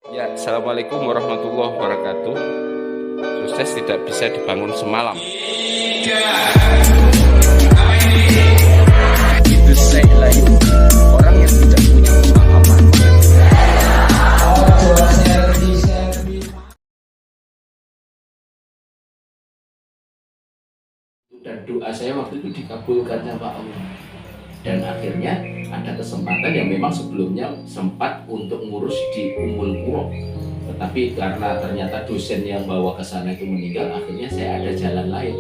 Ya, Assalamualaikum warahmatullahi wabarakatuh. Sukses tidak bisa dibangun semalam. Itu saya lagi orang yang tidak punya pemahaman. Dan doa saya waktu itu dikabulkan sama Allah. Dan akhirnya ada kesempatan yang memang sebelumnya sempat untuk ngurus di Ummul Qura, tetapi karena ternyata dosen yang bawa ke sana itu meninggal, akhirnya saya ada jalan lain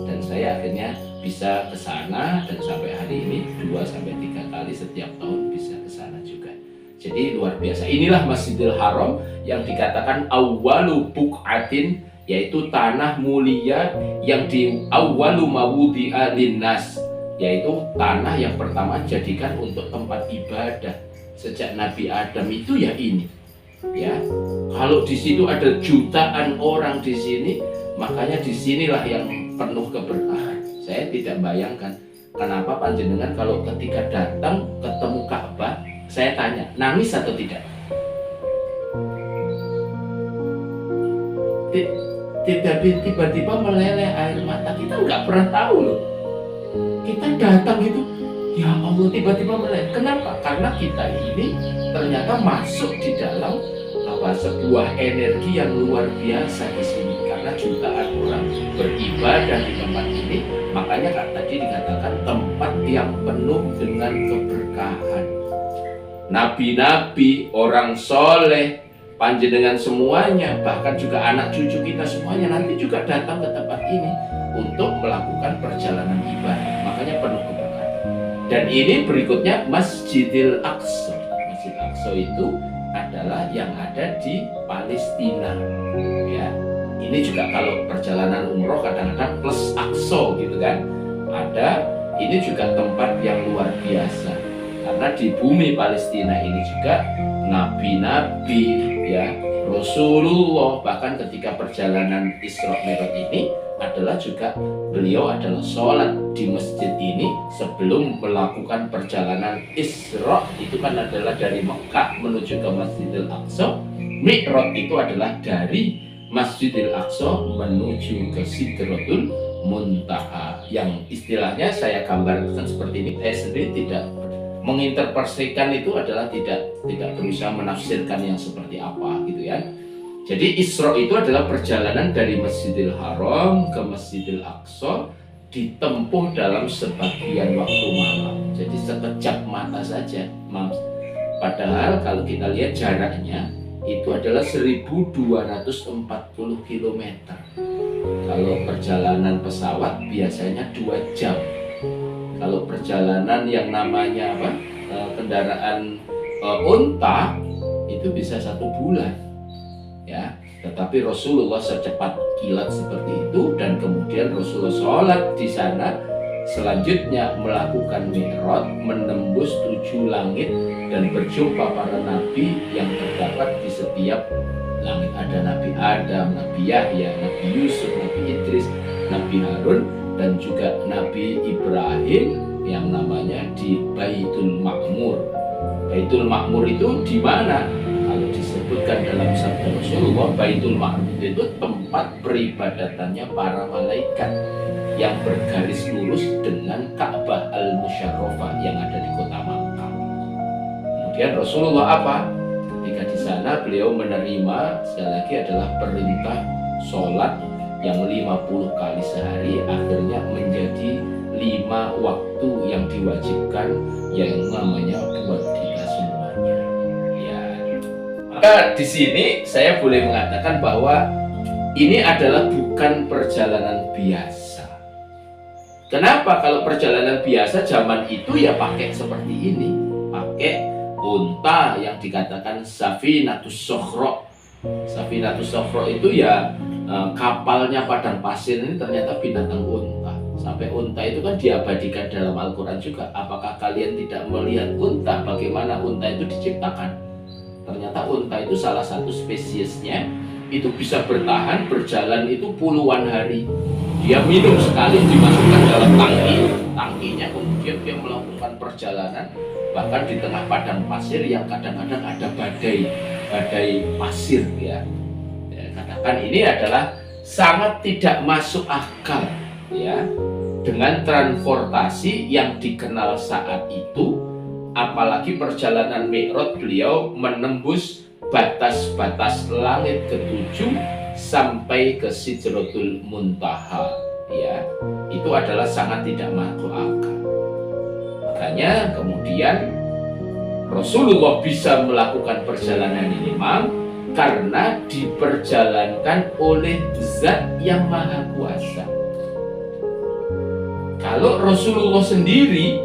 dan saya akhirnya bisa ke sana, dan sampai hari ini 2-3 kali setiap tahun bisa ke sana juga. Jadi luar biasa. Inilah Masjidil Haram yang dikatakan awwalu buq'atin, yaitu tanah mulia yang di awwalu mawudi'a linnas, yaitu tanah yang pertama jadikan untuk tempat ibadah sejak Nabi Adam itu ya ini. Ya, kalau di situ ada jutaan orang di sini, makanya disinilah yang penuh keberkahan. Saya tidak bayangkan kenapa panjenengan kalau ketika datang ketemu Ka'bah, saya tanya, nangis atau tidak? Tidak, tiba-tiba meleleh air mata. Kita nggak pernah tahu loh. Kita datang itu, ya Allah, tiba-tiba meleleh. Kenapa? Karena kita ini ternyata masuk di dalam sebuah energi yang luar biasa di sini. Karena jutaan orang beribadah di tempat ini, makanya tadi dikatakan tempat yang penuh dengan keberkahan. Nabi-nabi, orang soleh, panjenengan semuanya, bahkan juga anak cucu kita semuanya nanti juga datang ke tempat ini untuk melakukan perjalanan ibadah. Makanya penuh keberkahan. Dan ini berikutnya Masjidil Aqsa. Masjid Aqsa itu adalah yang ada di Palestina. Ya, ini juga kalau perjalanan umroh kadang-kadang plus Aqsa gitu kan. Ada, ini juga tempat yang luar biasa. Karena di bumi Palestina ini juga nabi-nabi, ya, Rasulullah, bahkan ketika perjalanan Isra Mi'raj ini adalah juga beliau adalah sholat di masjid ini sebelum melakukan perjalanan Isra. Itu kan adalah dari Mekah menuju ke Masjidil Aqsa. Mi'raj itu adalah dari Masjidil Aqsa menuju ke Sidratul Muntaha, yang istilahnya saya gambarkan seperti ini. Saya sendiri tidak menginterpretasikan itu, adalah tidak berusaha menafsirkan yang seperti apa gitu ya. Jadi Isra itu adalah perjalanan dari Masjidil Haram ke Masjidil Aqsa ditempuh dalam sebagian waktu malam. Jadi sekejap mata saja. Padahal kalau kita lihat jaraknya itu adalah 1240 km. Kalau perjalanan pesawat biasanya 2 jam. Kalau perjalanan yang namanya kendaraan unta itu bisa 1 bulan, ya. Tetapi Rasulullah secepat kilat seperti itu, dan kemudian Rasulullah sholat di sana, selanjutnya melakukan mi'raj, menembus 7 langit dan berjumpa para nabi yang terdapat di setiap langit. Ada Nabi Adam, Nabi Yahya, Nabi Yusuf, Nabi Idris, Nabi Harun, dan juga Nabi Ibrahim yang namanya di Baitul Ma'mur. Baitul Ma'mur itu di mana? Kalau disebutkan dalam sabda Rasulullah, Baitul Ma'mur itu tempat peribadatannya para malaikat yang bergaris lurus dengan Ka'bah Al-Musyarrafah yang ada di kota Makkah. Kemudian Rasulullah apa? Ketika di sana beliau menerima, sekali lagi, adalah perintah sholat yang 50 kali sehari, akhirnya menjadi 5 waktu yang diwajibkan, yang namanya buat kita semuanya. Ya. Maka di sini saya boleh mengatakan bahwa ini adalah bukan perjalanan biasa. Kenapa? Kalau perjalanan biasa zaman itu ya pakai seperti ini, pakai unta yang dikatakan Safinatus Sokhro. Safinatus Sokhro itu ya kapalnya padang pasir ini ternyata binatang unta. Sampai unta itu kan diabadikan dalam Al-Quran juga. Apakah kalian tidak melihat unta, bagaimana unta itu diciptakan? Ternyata unta itu salah satu spesiesnya itu bisa bertahan, berjalan itu puluhan hari. Dia minum sekali, dimasukkan dalam tangkinya, kemudian dia melakukan perjalanan bahkan di tengah padang pasir yang kadang-kadang ada badai. badai pasir ya. Katakan ini adalah sangat tidak masuk akal ya, dengan transportasi yang dikenal saat itu, apalagi perjalanan Mi'raj beliau menembus batas-batas langit ketujuh sampai ke Sidratul Muntaha ya, itu adalah sangat tidak masuk akal. Makanya kemudian Rasulullah bisa melakukan perjalanan ini karena diperjalankan oleh Zat yang Maha Kuasa. Kalau Rasulullah sendiri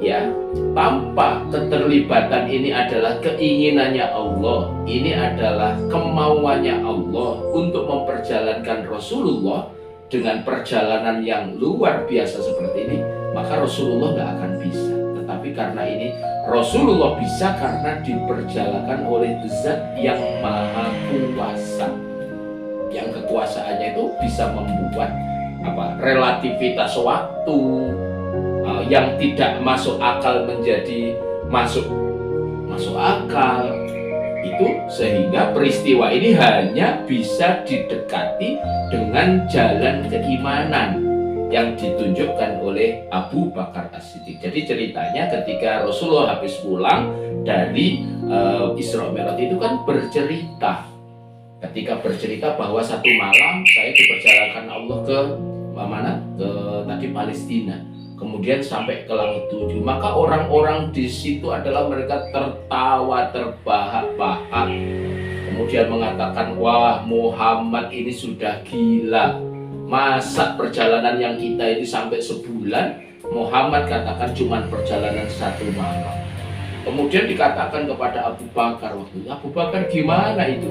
ya, tanpa keterlibatan ini adalah keinginannya Allah, ini adalah kemauannya Allah untuk memperjalankan Rasulullah dengan perjalanan yang luar biasa seperti ini, maka Rasulullah nggak akan bisa. Tetapi karena ini Rasulullah bisa karena diperjalankan oleh Zat yang Maha Kuasa, yang kekuasaannya itu bisa membuat relativitas waktu yang tidak masuk akal menjadi masuk akal itu, sehingga peristiwa ini hanya bisa didekati dengan jalan keimanan yang ditunjukkan oleh Abu Bakar As-Siddiq. Jadi ceritanya ketika Rasulullah habis pulang dari Isra Mi'raj itu kan bercerita, ketika bercerita bahwa satu malam saya diperjalankan Allah ke mana? Ke tadi Palestina. Kemudian sampai ke langit 7, maka orang-orang di situ adalah mereka tertawa terbahak-bahak, kemudian mengatakan, wah Muhammad ini sudah gila, masa perjalanan yang kita ini sampai sebulan, Muhammad katakan cuma perjalanan satu malam. Kemudian dikatakan kepada Abu Bakar waktu itu, Abu Bakar gimana itu?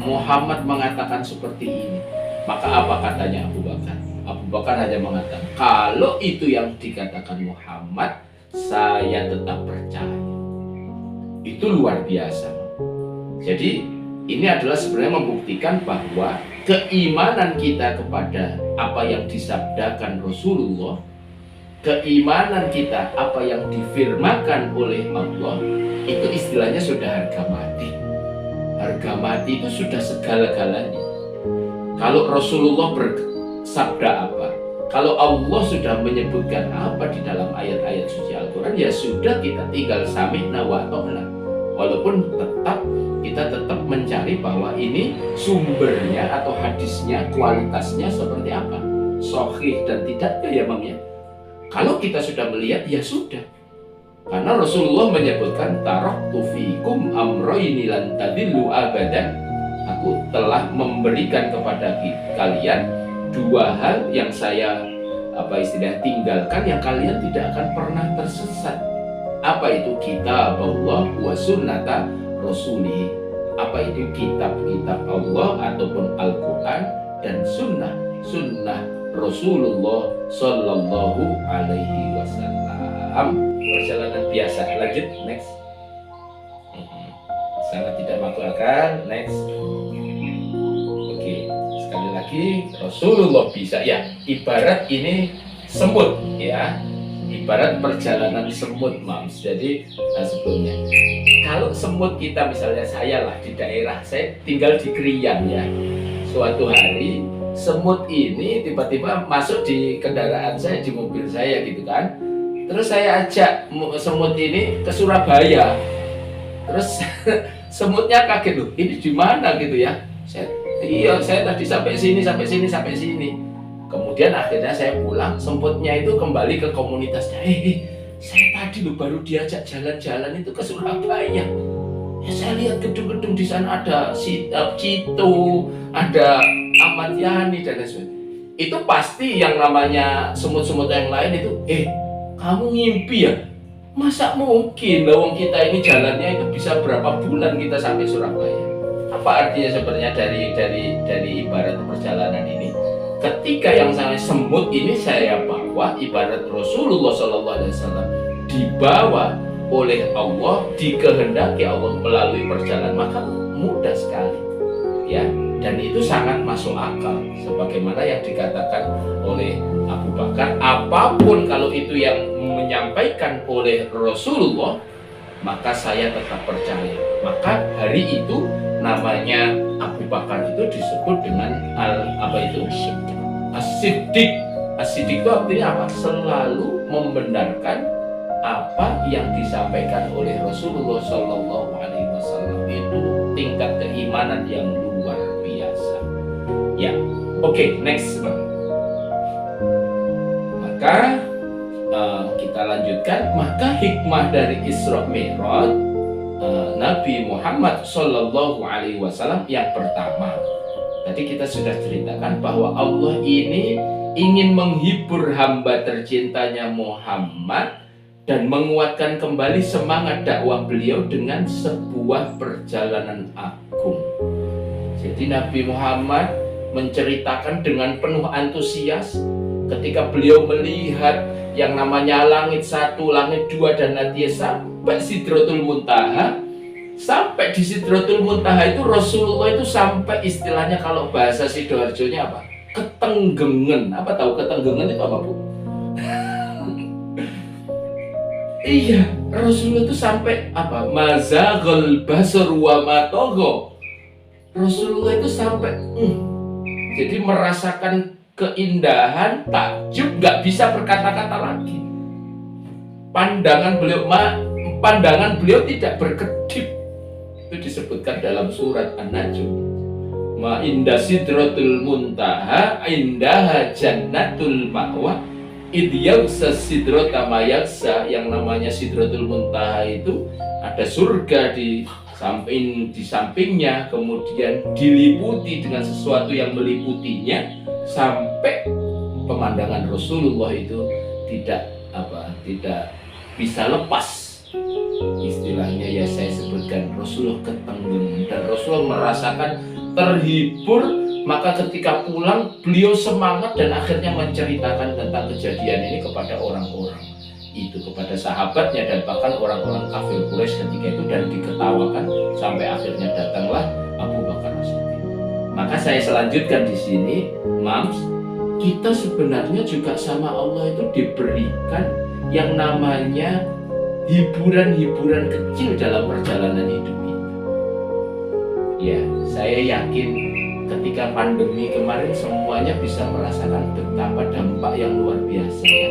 Muhammad mengatakan seperti ini. Maka apa katanya Abu Bakar? Abu Bakar hanya mengatakan, kalau itu yang dikatakan Muhammad, saya tetap percaya. Itu luar biasa. Jadi ini adalah sebenarnya membuktikan bahwa keimanan kita kepada apa yang disabdakan Rasulullah, keimanan kita apa yang difirmakan oleh Allah, itu istilahnya sudah harga mati. Harga mati itu sudah segala-galanya. Kalau Rasulullah bersabda apa, kalau Allah sudah menyebutkan apa di dalam ayat-ayat suci Al-Quran, ya sudah, kita tinggal sami'na wa ta'na. Walaupun kita tetap mencari bahwa ini sumbernya atau hadisnya, kualitasnya seperti apa, sahih dan tidaknya ya Mam ya. Kalau kita sudah melihat, ya sudah. Karena Rasulullah menyebutkan, taraktu fikum amroini lan tadillu abadan. Aku telah memberikan kepada kalian dua hal yang saya tinggalkan, yang kalian tidak akan pernah tersesat. Apa itu? Kitab Allah wa sunnata rasulih. Apa itu? Kitab-kitab Allah ataupun Al-Quran dan sunnah Rasulullah Sallallahu Alaihi Wasallam. Perjalanan biasa. Lanjut, next. Sangat tidak masuk akal. Next. Oke, sekali lagi Rasulullah bisa ya. Ibarat ini semut ya. Ibarat perjalanan semut, Mams. Jadi sebelumnya, kalau semut kita, misalnya saya lah di daerah, saya tinggal di Krian ya. Suatu hari semut ini tiba-tiba masuk di kendaraan saya, di mobil saya gitu kan. Terus saya ajak semut ini ke Surabaya. Terus semutnya kaget, loh, ini di mana gitu ya? Saya tadi sampai sini. Kemudian akhirnya saya pulang, semutnya itu kembali ke komunitasnya. Saya tadi loh baru diajak jalan-jalan itu ke Surabaya. Ya saya lihat gedung-gedung di sana, ada Cito, ada Ahmad Yani dan lain sebagainya. Itu pasti yang namanya semut-semut yang lain itu, kamu ngimpi ya? Masa mungkin lawang kita ini jalannya itu bisa berapa bulan kita sampai Surabaya? Apa artinya sebenarnya dari ibarat perjalanan ini? Ketika yang saya semut ini saya bawa, ibarat Rasulullah SAW dibawa oleh Allah, dikehendaki Allah melalui perjalanan, maka mudah sekali ya. Dan itu sangat masuk akal, sebagaimana yang dikatakan oleh Abu Bakar, apapun kalau itu yang menyampaikan oleh Rasulullah, maka saya tetap percaya. Maka hari itu namanya Abu Bakar itu disebut dengan As-Siddiq. As-Siddiq itu artinya apa? Selalu membenarkan apa yang disampaikan oleh Rasulullah Shallallahu Alaihi Wasallam. Itu tingkat keimanan yang luar biasa. Ya, oke, next. Maka kita lanjutkan. Maka hikmah dari Isra Mi'raj Nabi Muhammad Shallallahu Alaihi Wasallam yang pertama, tadi kita sudah ceritakan bahwa Allah ini ingin menghibur hamba tercintanya Muhammad dan menguatkan kembali semangat dakwah beliau dengan sebuah perjalanan agung. Jadi Nabi Muhammad menceritakan dengan penuh antusias ketika beliau melihat yang namanya langit 1, langit 2, dan nanti sampai Sidratul Muntaha. Sampai di Sidratul Muntaha itu Rasulullah itu sampai istilahnya kalau bahasa Sidoarjonya apa? Ketenggengen. Apa tahu ketenggengen itu apa, Bu? Iya, Rasulullah itu sampai apa? Mazaghal basar wa matagha. Rasulullah itu sampai jadi merasakan keindahan, takjub, nggak bisa berkata-kata lagi. Pandangan beliau tidak berkedip. Itu disebutkan dalam surat An-Najm. Ma inda sidratul muntaha indaha jannatul ma'wa id yaghsa sidrata ma yaghsa. Yang namanya Sidratul Muntaha itu ada surga di sampingnya, kemudian diliputi dengan sesuatu yang meliputinya, sampai pemandangan Rasulullah itu tidak bisa lepas. Istilahnya ya saya sebutkan Rasulullah ketenggelam, dan Rasulullah merasakan terhibur. Maka ketika pulang beliau semangat dan akhirnya menceritakan tentang kejadian ini kepada orang-orang itu, kepada sahabatnya dan bahkan orang-orang kafir Quraisy ketika itu, dan diketawakan sampai akhirnya datanglah Abu Bakar As-Siddiq. Maka saya selanjutkan di sini, Mams, kita sebenarnya juga sama Allah itu diberikan yang namanya hiburan-hiburan kecil dalam perjalanan hidup itu. Ya, saya yakin ketika pandemi kemarin semuanya bisa merasakan betapa dampak yang luar biasa ya.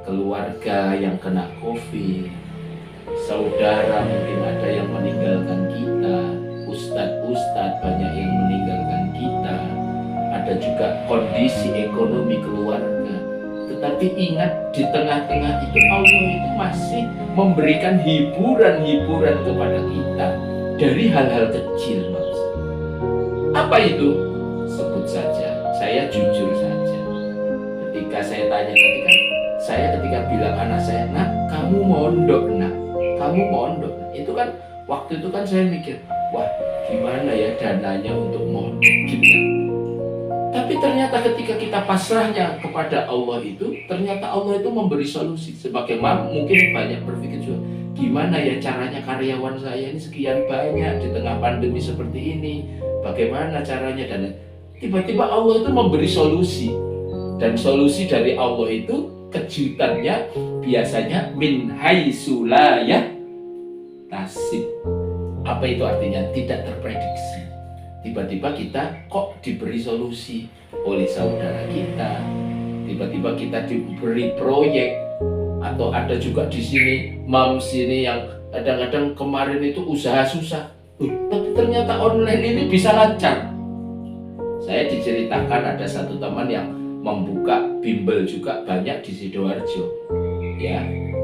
Keluarga yang kena COVID, saudara mungkin ada yang meninggalkan kita, ustadz banyak yang meninggalkan kita, ada juga kondisi ekonomi keluarga. Tetapi ingat, di tengah-tengah itu Allah itu masih memberikan hiburan-hiburan kepada kita dari hal-hal kecil, Mas. Apa itu? Sebut saja, saya jujur saja. Ketika saya tanya tadi kan, saya ketika bilang anak saya, nak, kamu mondok, nak, kamu mondok. Itu kan, waktu itu kan saya mikir, wah, gimana ya dananya untuk mondok gitu ya. Tapi ternyata ketika kita pasrahnya kepada Allah itu, ternyata Allah itu memberi solusi. Sebagaimana mungkin banyak berpikir juga, gimana ya caranya karyawan saya ini sekian banyak di tengah pandemi seperti ini, bagaimana caranya, dan tiba-tiba Allah itu memberi solusi. Dan solusi dari Allah itu kejutannya biasanya min haitsu la yahtasib. Apa itu artinya? Tidak terprediksi. Tiba-tiba kita kok diberi solusi oleh saudara kita, tiba-tiba kita diberi proyek, atau ada juga di sini Mams ini yang kadang-kadang kemarin itu usaha susah, tapi ternyata online ini bisa lancar. Saya diceritakan ada satu teman yang membuka bimbel juga banyak di Sidoarjo, ya,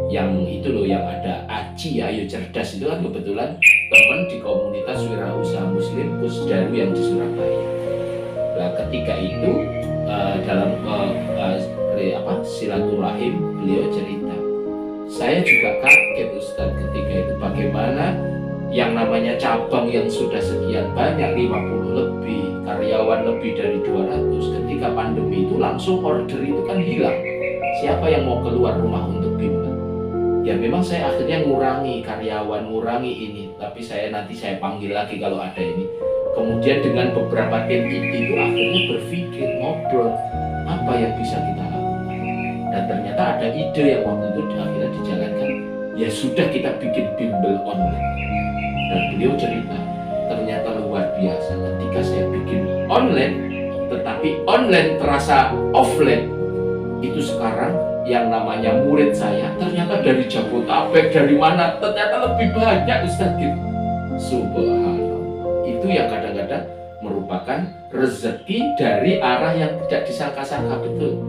yang itu loh, yang ada Aci Ayo Cerdas itu kan kebetulan teman di komunitas wirausaha muslim Pusdaru yang di Surabaya. Nah, ketika itu dalam silaturahim beliau cerita, saya juga kaget Ustaz ketika itu bagaimana yang namanya cabang yang sudah sekian banyak, 50 lebih, karyawan lebih dari 200, ketika pandemi itu langsung order itu kan hilang. Siapa yang mau keluar rumah untuk bimbel? Ya memang saya akhirnya ngurangi karyawan, ngurangi ini, tapi nanti saya panggil lagi kalau ada ini. Kemudian dengan beberapa tim itu akhirnya berpikir, ngobrol, apa yang bisa kita lakukan. Dan ternyata ada ide yang waktu itu akhirnya dijalankan. Ya sudah, kita bikin bimbel online. Dan beliau cerita, ternyata luar biasa ketika saya bikin online, tetapi online terasa offline. Itu sekarang yang namanya murid saya ternyata dari Jabodetabek, dari mana, ternyata lebih banyak Ustaz gitu. Subhanallah. Itu yang kadang-kadang merupakan rezeki dari arah yang tidak disangka-sangka, betul.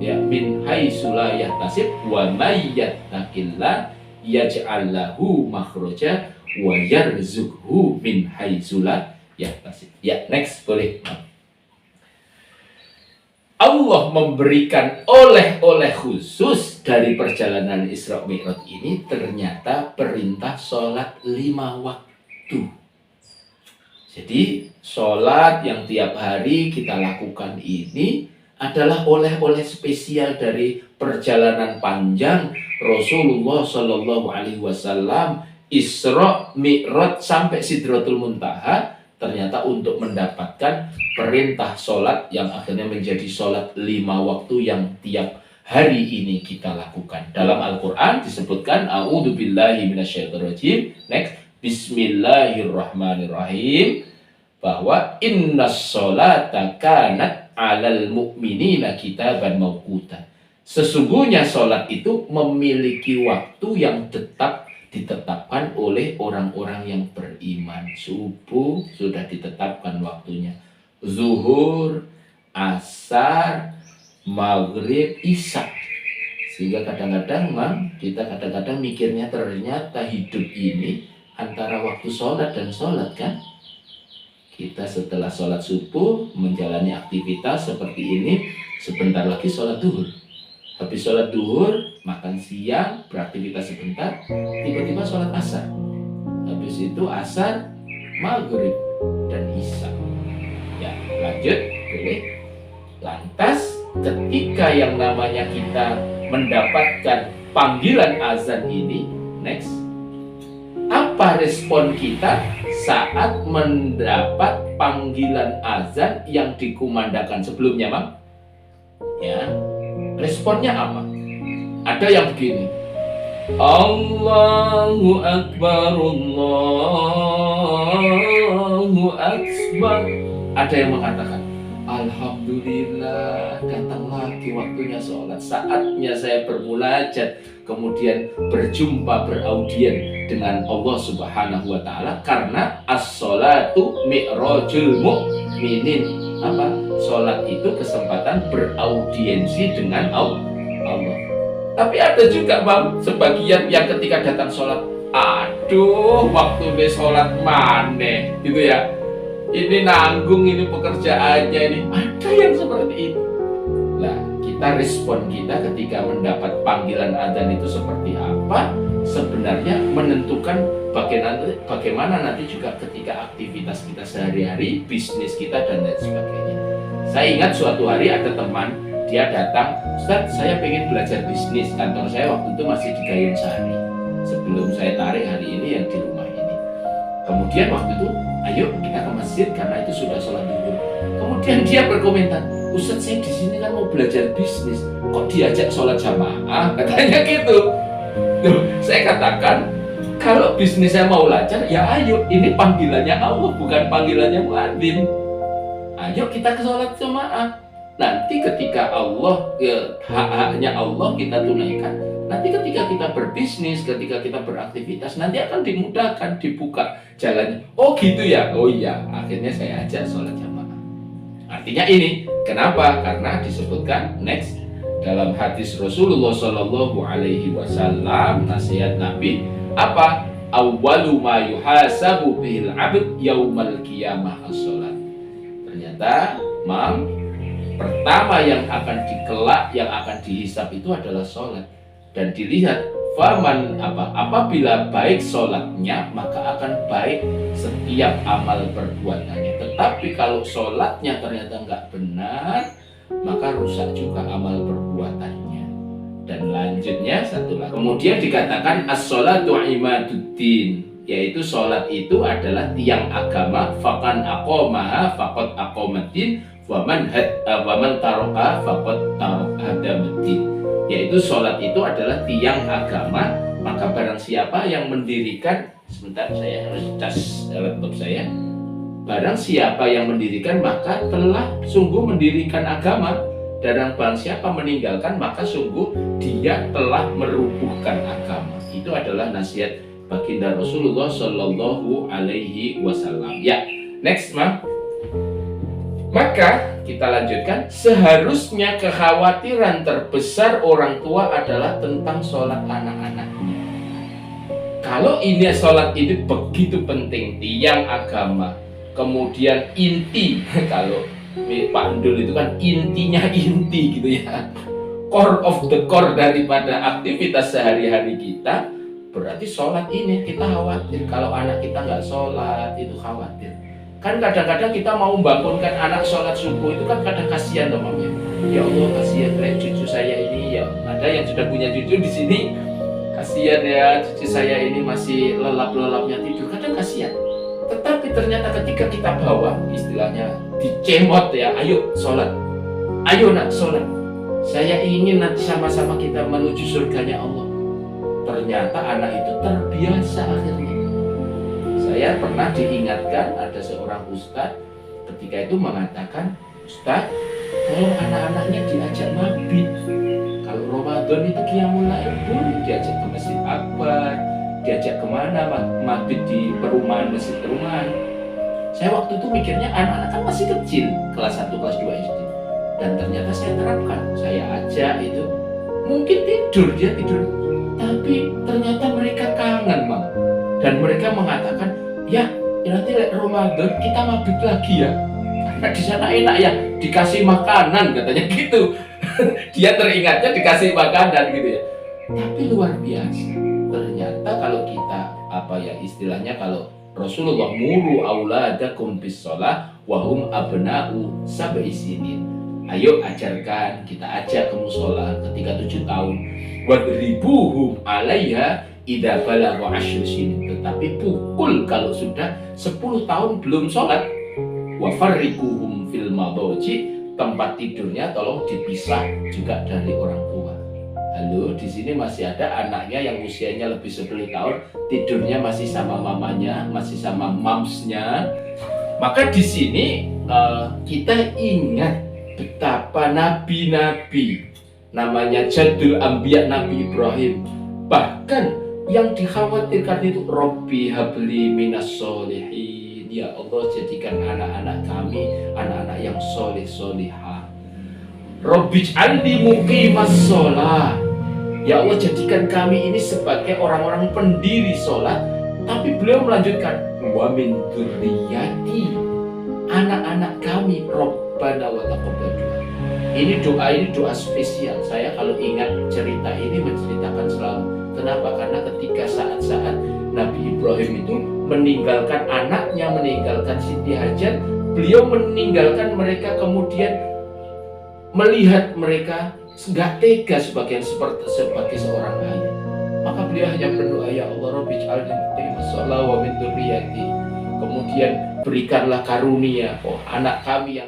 Ya, min haitsu la yahtasib wa may yattaqillah yaj'al lahu makhraja wa yarzuqhu min haitsu la yahtasib. Ya, next boleh. Allah memberikan oleh-oleh khusus dari perjalanan Isra Mi'raj ini, ternyata perintah sholat 5 waktu. Jadi sholat yang tiap hari kita lakukan ini adalah oleh-oleh spesial dari perjalanan panjang Rasulullah Shallallahu Alaihi Wasallam Isra Mi'raj sampai Sidratul Muntaha, ternyata untuk mendapatkan perintah sholat yang akhirnya menjadi sholat 5 waktu yang tiap hari ini kita lakukan. Dalam Al-Quran disebutkan, A'udzubillahi minasyaitonirrajim. Next, Bismillahirrahmanirrahim, bahwa innas sholata kanat 'alal mu'minina kitaban mauquta. Sesungguhnya sholat itu memiliki waktu yang tetap ditetapkan oleh orang-orang yang beriman. Subuh sudah ditetapkan waktunya, zuhur, asar, maghrib, isya. Sehingga kadang-kadang kita kadang-kadang mikirnya ternyata hidup ini antara waktu sholat dan sholat kan. Kita setelah sholat subuh menjalani aktivitas seperti ini, sebentar lagi sholat duhur. Habis sholat duhur, makan siang, beraktivitas sebentar, tiba-tiba sholat asar. Habis itu asar, maghrib, dan isya. Ya, lanjut, boleh. Lantas, ketika yang namanya kita mendapatkan panggilan azan ini, next, apa respon kita saat mendapat panggilan azan yang dikumandangkan sebelumnya, Bang? Ya, responnya apa? Ada yang begini, Allahu Akbar, Allahu Akbar. Ada yang mengatakan, Alhamdulillah, datang lagi waktunya sholat. Saatnya saya bermunajat, kemudian berjumpa, beraudien dengan Allah Subhanahu wa Ta'ala. Karena as-sholatu mi'rajul mu'minin. Apa? Sholat itu kesempatan beraudiensi dengan Allah. Tapi ada juga, Bang, sebagian yang ketika datang sholat, aduh, waktu dia sholat maneh, gitu ya. Ini nanggung, ini pekerjaannya, ini ada yang seperti itu. Nah, kita respon kita ketika mendapat panggilan adzan itu seperti apa? Sebenarnya menentukan bagaimana nanti juga ketika aktivitas kita sehari-hari, bisnis kita dan lain sebagainya. Saya ingat suatu hari ada teman, dia datang, Ustaz, saya pengen belajar bisnis. Kantor saya waktu itu masih di Gayon Sari. Sebelum saya tarik hari ini yang di rumah ini. Kemudian waktu itu, ayo kita ke masjid karena itu sudah sholat duhur. Kemudian dia berkomentar, Ustaz, saya di sini kan mau belajar bisnis, kok diajak sholat jamaah? Katanya gitu. Duh, saya katakan, kalau bisnis saya mau lancar, ya ayo, ini panggilannya Allah, bukan panggilannya muadzin. Ayo kita ke sholat jamaah. Nanti ketika Allah, hak-haknya Allah kita tunaikan. Nanti ketika kita berbisnis, ketika kita beraktivitas, nanti akan dimudahkan, dibuka jalannya. Oh gitu ya? Oh iya, akhirnya saya ajak sholat jamaah. Artinya ini, kenapa? Karena disebutkan, next, dalam hadis Rasulullah Shallallahu Alaihi Wasallam, nasihat Nabi, apa? Awwalu ma yuhasabu bihil abd yaumal qiyamah as-sholat. Ternyata, pertama yang akan dikelak, yang akan dihisab itu adalah sholat. Dan dilihat, apabila baik sholatnya, maka akan baik setiap amal perbuatannya. Tetapi kalau sholatnya ternyata nggak benar, maka rusak juga amal perbuatannya. Dan lanjutnya satu lagi. Kemudian dikatakan as-sholatu imaduddin, yaitu sholat itu adalah tiang agama. Fakan aqomaha faqad aqomaddin, waman taroka faqad hadamaddin. yaitu sholat itu adalah tiang agama. Maka barang siapa yang mendirikan, sebentar saya harus cas laptop saya. Barang siapa yang mendirikan maka telah sungguh mendirikan agama, dan barang siapa meninggalkan maka sungguh dia telah merubuhkan agama. Itu adalah nasihat baginda Rasulullah Shallallahu Alaihi Wasallam. Ya, next ma'am. Maka kita lanjutkan, seharusnya kekhawatiran terbesar orang tua adalah tentang sholat anak-anaknya. Kalau ini sholat itu begitu penting, tiang agama, kemudian inti, kalau Pak Ndul itu kan intinya inti gitu ya, core of the core daripada aktivitas sehari-hari kita, berarti sholat ini kita khawatir. Kalau anak kita nggak sholat itu khawatir. Kan kadang-kadang kita mau membangunkan anak sholat subuh itu kan kadang kasihan loh Mam ya. Ya Allah kasihan cucu saya ini ya. Ada yang sudah punya cucu di sini, kasihan ya cucu saya ini masih lelap-lelapnya tidur. Kadang kasihan. Tetapi ternyata ketika kita bawa, istilahnya dicemot ya, ayo sholat, ayo nak sholat. Saya ingin nanti sama-sama kita menuju surganya Allah. Ternyata anak itu terbiasa akhirnya. Saya pernah diingatkan ada seorang ustadz ketika itu mengatakan, Ustadz, kalau anak-anaknya diajak mabit, kalau Ramadan itu qiyamul lail boleh diajak ke Masjid Akbar, diajak kemana mabit di perumahan, masjid perumahan. Saya waktu itu mikirnya anak-anak kan masih kecil, kelas 1, kelas 2 SD. Dan ternyata saya terapkan, saya ajak itu, mungkin dia tidur, tapi ternyata mereka kangen Bang. Dan mereka mengatakan, ya nanti Ramadan kita mabit lagi ya, karena di sana enak ya, dikasih makanan katanya gitu. Dia teringatnya dikasih makanan gitu ya. Tapi luar biasa. Ternyata kalau kita istilahnya kalau Rasulullah muru auladakum bis shalah wa hum abna'u sab'i sinin. Ayo ajarkan, kita ajak ke musola ketika 7 tahun. Wadribuhum 'alaiha idza balagha 10 sinin. Tetapi pukul kalau sudah 10 tahun belum sholat. Wa farriquhum fil madaji, tempat tidurnya tolong dipisah juga dari orang tua. Halo, di sini masih ada anaknya yang usianya lebih 10 tahun, tidurnya masih sama mamanya, masih sama mamsnya. Maka di sini kita ingat betapa nabi-nabi, namanya Jadul Anbiya Nabi Ibrahim, bahkan yang dikhawatirkan itu Robbi habli minas sholihin, ya Allah jadikan anak-anak kami anak-anak yang soleh solihah. Robbi ij'alni muqimas sholah, ya Allah jadikan kami ini sebagai orang-orang pendiri sholat. Tapi beliau melanjutkan, wa min dzurriyyati, anak-anak kami Rabbana wa taqabbal du'a. Ini doa spesial. Saya kalau ingat cerita ini menceritakan selalu. Kenapa? Karena ketika saat-saat Nabi Ibrahim itu meninggalkan anaknya, meninggalkan Siti Hajar, beliau meninggalkan mereka, kemudian melihat mereka nggak tega sebagai seorang ayah. Maka beliau hanya berdoa, ya Allah Rabbi ij'alni muqimas shalah wa min dzurriyyati. Kemudian berikanlah karunia, anak kami yang